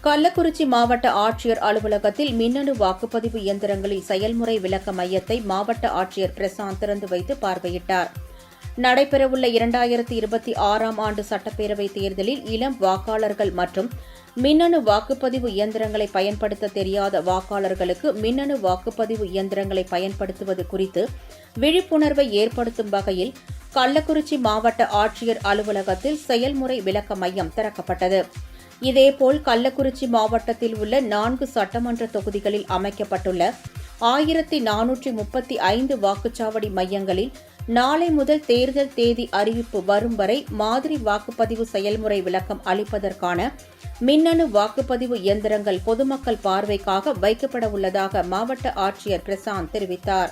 கள்ளக்குறிச்சி மாவட்ட ஆட்சியர் அலுவலகத்தில் மின்னணு வாக்குப்பதிவு இயந்திரங்களில் செயல்முறை விளக்க மையத்தை மாவட்ட ஆட்சியர் பிரசாந்த் திறந்து வைத்து பார்வையிட்டார். நடைபெறவுள்ள 2026ஆம் ஆண்டு சட்டப்பேரவைத் தேர்தலில் இளம் வாக்காளர்கள் மற்றும் மின்னணு வாக்குப்பதிவு இயந்திரங்களை பயன்படுத்த தெரியாத வாக்காளர்களுக்கு மின்னணு வாக்குப்பதிவு இயந்திரங்களை பயன்படுத்துவது குறித்து விழிப்புணர்வை ஏற்படுத்தும் வகையில் கள்ளக்குறிச்சி மாவட்ட ஆட்சியர் அலுவலகத்தில் செயல்முறை விளக்க மையம் திறக்கப்பட்டது. இதேபோல் கள்ளக்குறிச்சி மாவட்டத்தில் உள்ள 4 சட்டமன்ற தொகுதிகளில் அமைக்கப்பட்டுள்ள 1435 வாக்குச்சாவடி மையங்களில் நாளை முதல் தேர்தல் தேதி அறிவிப்பு வரும் வரை மாதிரி வாக்குப்பதிவு செயல்முறை விளக்கம் அளிப்பதற்கான மின்னணு வாக்குப்பதிவு இயந்திரங்கள் பொதுமக்கள் பார்வைக்காக வைக்கப்பட உள்ளதாக மாவட்ட ஆட்சியர் பிரசாந்த் தெரிவித்தார்.